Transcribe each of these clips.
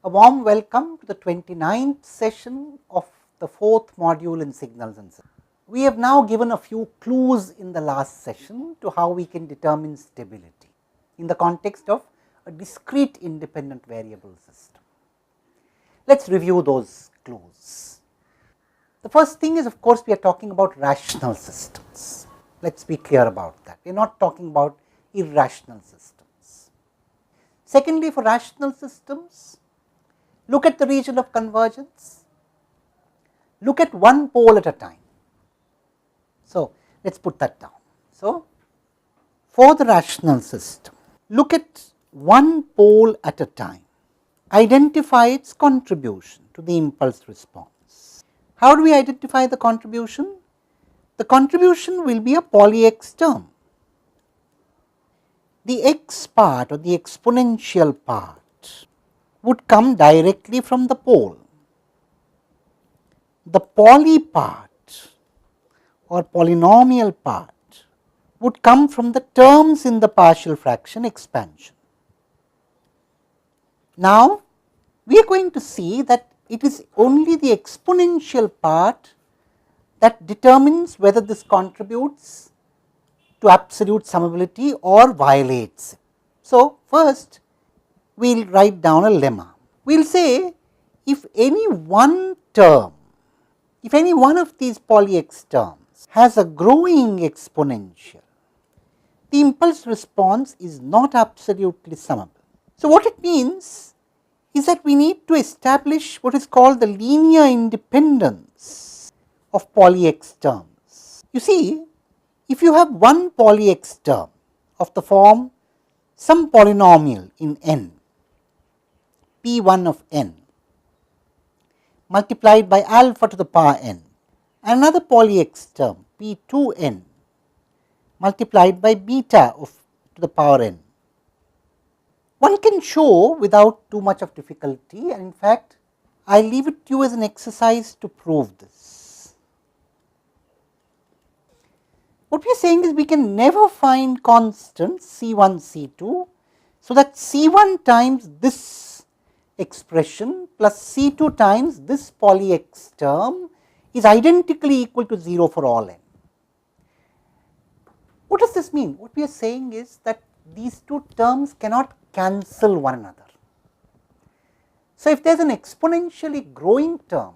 A warm welcome to the 29th session of the 4th module in signals and systems. We have now given a few clues in the last session to how we can determine stability in the context of a discrete independent variable system. Let us review those clues. The first thing is, of course, we are talking about rational systems. Let us be clear about that. We are not talking about irrational systems. Secondly, for rational systems, look at the region of convergence, look at one pole at a time. So, let us put that down. So, for the rational system, look at one pole at a time, identify its contribution to the impulse response. How do we identify the contribution? The contribution will be a poly x term. The x part or the exponential part would come directly from the pole. The poly part or polynomial part would come from the terms in the partial fraction expansion. Now, we are going to see that it is only the exponential part that determines whether this contributes to absolute summability or violates it. So, first we will write down a lemma. We will say if any one term, if any one of these poly x terms has a growing exponential, the impulse response is not absolutely summable. So, what it means is that we need to establish what is called the linear independence of poly x terms. You see, if you have one poly x term of the form some polynomial in n, p1 of n, multiplied by alpha to the power n, and another poly x term p2n multiplied by beta to the power n, one can show without too much of difficulty, and in fact, I leave it to you as an exercise to prove this. What we are saying is we can never find constants C1, C2, so that C1 times this expression plus C2 times this poly x term is identically equal to 0 for all n. What does this mean? What we are saying is that these two terms cannot cancel one another. So, if there is an exponentially growing term,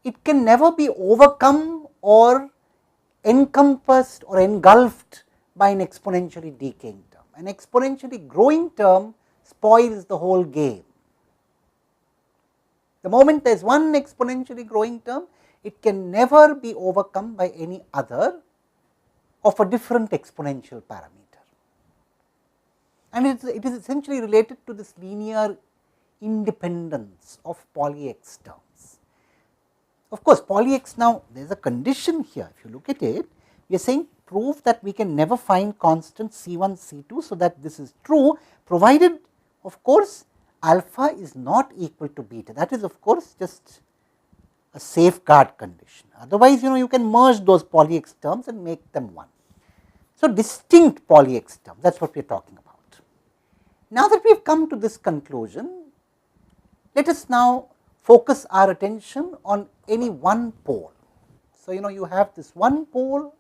it can never be overcome or encompassed or engulfed by an exponentially decaying term. An exponentially growing term spoils the whole game. The moment there is one exponentially growing term, it can never be overcome by any other of a different exponential parameter. And it is essentially related to this linear independence of poly x terms. Of course, poly x, now there is a condition here. If you look at it, we are saying prove that we can never find constant C1, C2, so that this is true, provided of course alpha is not equal to beta. That is of course just a safeguard condition. Otherwise, you can merge those poly x terms and make them one. So, distinct poly x terms, that is what we are talking about. Now that we have come to this conclusion, let us now focus our attention on any one pole. So, you have this one pole,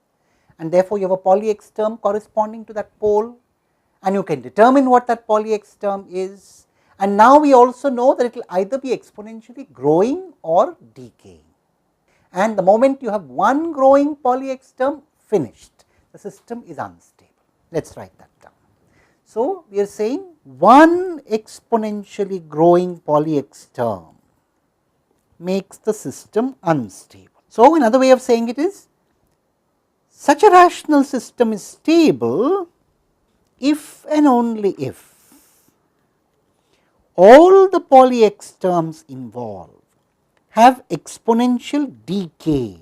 and therefore, you have a poly x term corresponding to that pole, and you can determine what that poly x term is. And now we also know that it will either be exponentially growing or decaying. And the moment you have one growing poly x term, finished, the system is unstable. Let us write that down. So, we are saying one exponentially growing poly x term makes the system unstable. So, another way of saying it is, such a rational system is stable if and only if all the poly x terms involved have exponential decay.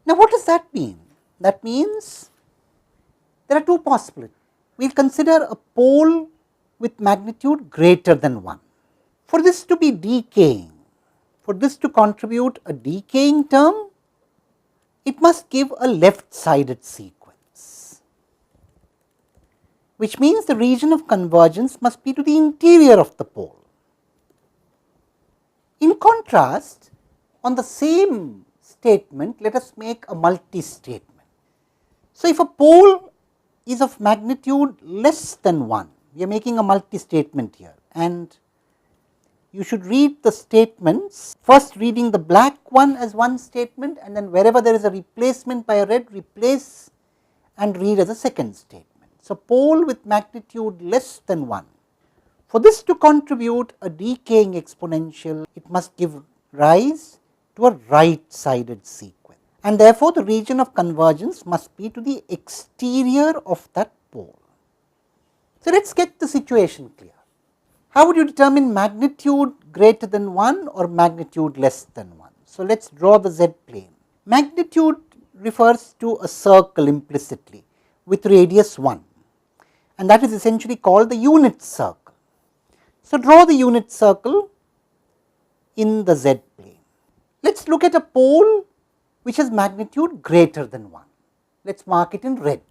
Now, what does that mean? That means there are two possibilities. We will consider a pole with magnitude greater than 1. For this to be decaying, for this to contribute a decaying term, it must give a left sided sequence. which means the region of convergence must be to the interior of the pole. In contrast, on the same statement, let us make a multi-statement. So, if a pole is of magnitude less than 1, we are making a multi-statement here, and you should read the statements, first reading the black one as one statement, and then wherever there is a replacement by a red, replace and read as a second statement. So, pole with magnitude less than 1. For this to contribute a decaying exponential, it must give rise to a right sided sequence, and therefore, the region of convergence must be to the exterior of that pole. So, let us get the situation clear. How would you determine magnitude greater than 1 or magnitude less than 1? So, let us draw the z plane. Magnitude refers to a circle implicitly with radius 1, and that is essentially called the unit circle. So, draw the unit circle in the z plane. Let us look at a pole which has magnitude greater than 1. Let us mark it in red.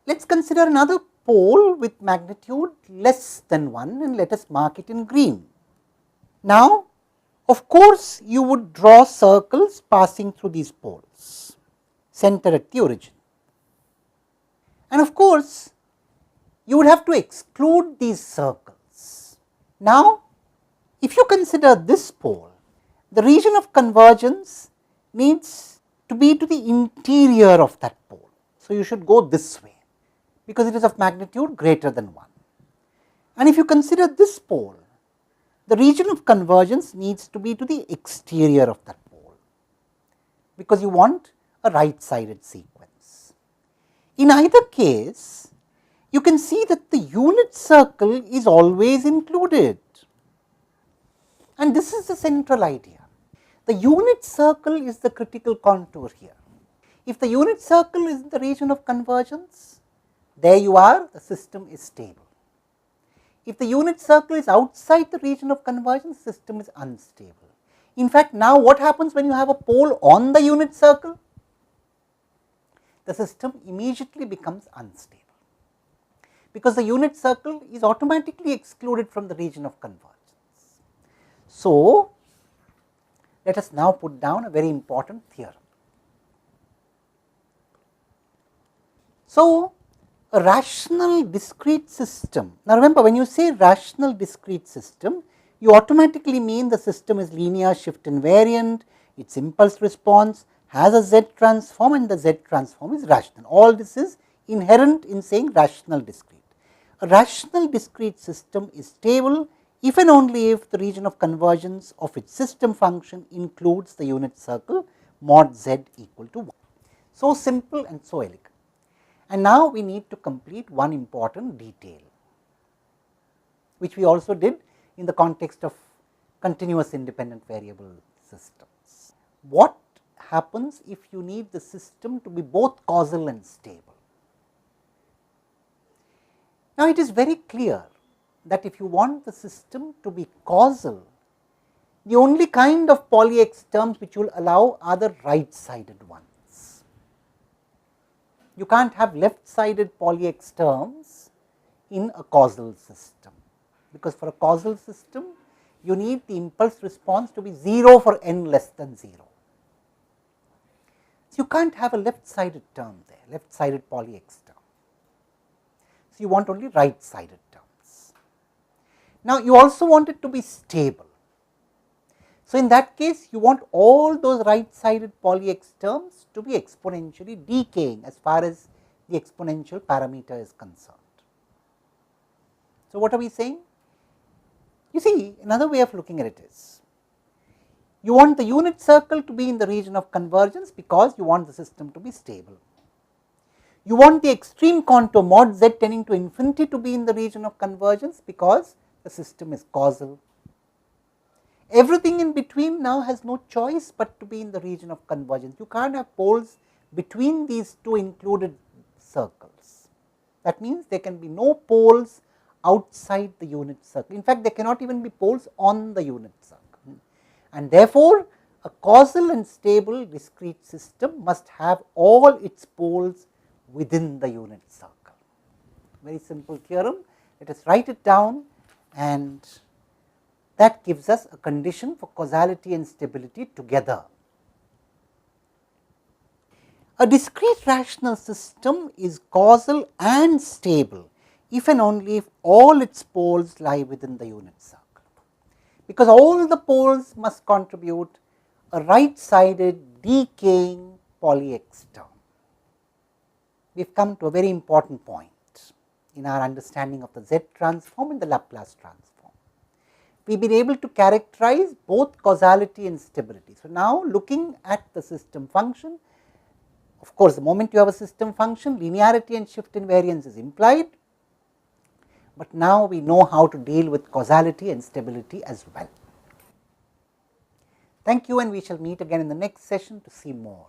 Let us consider another pole with magnitude less than 1 and let us mark it in green. Now, of course, you would draw circles passing through these poles, center at the origin. And of course, you would have to exclude these circles. Now, if you consider this pole, the region of convergence needs to be to the interior of that pole. So, you should go this way, because it is of magnitude greater than 1. And if you consider this pole, the region of convergence needs to be to the exterior of that pole, because you want a right sided sequence. In either case, you can see that the unit circle is always included, and this is the central idea. The unit circle is the critical contour here. If the unit circle is in the region of convergence, there you are, the system is stable. If the unit circle is outside the region of convergence, the system is unstable. In fact, now what happens when you have a pole on the unit circle? The system immediately becomes unstable, because the unit circle is automatically excluded from the region of convergence. So, let us now put down a very important theorem. So, a rational discrete system. Now, remember, when you say rational discrete system, you automatically mean the system is linear shift invariant, its impulse response has a Z transform, and the Z transform is rational. All this is inherent in saying rational discrete. A rational discrete system is stable if and only if the region of convergence of its system function includes the unit circle mod Z equal to 1. So simple and so elegant. And now we need to complete one important detail, which we also did in the context of continuous independent variable systems. What happens if you need the system to be both causal and stable? Now, it is very clear that if you want the system to be causal, the only kind of poly X terms which will allow are the right sided ones. You can't have left sided poly X terms in a causal system, because for a causal system you need the impulse response to be 0 for n less than 0. So, you can't have a left sided term there, left sided poly X term. So, you want only right sided terms. Now, you also want it to be stable. So, in that case you want all those right sided poly X terms to be exponentially decaying as far as the exponential parameter is concerned. So, what are we saying? You see, another way of looking at it is, you want the unit circle to be in the region of convergence because you want the system to be stable. You want the extreme contour mod Z tending to infinity to be in the region of convergence because the system is causal. Everything in between now has no choice but to be in the region of convergence. You can't have poles between these two included circles. That means there can be no poles outside the unit circle. In fact, there cannot even be poles on the unit circle. And therefore, a causal and stable discrete system must have all its poles within the unit circle. very simple theorem. Let us write it down, and that gives us a condition for causality and stability together. A discrete rational system is causal and stable if and only if all its poles lie within the unit circle, because all the poles must contribute a right-sided decaying poly-X term. We have come to a very important point in our understanding of the Z transform and the Laplace transform. We have been able to characterize both causality and stability. So, now looking at the system function, of course, the moment you have a system function, linearity and shift invariance is implied, but now we know how to deal with causality and stability as well. Thank you, and we shall meet again in the next session to see more.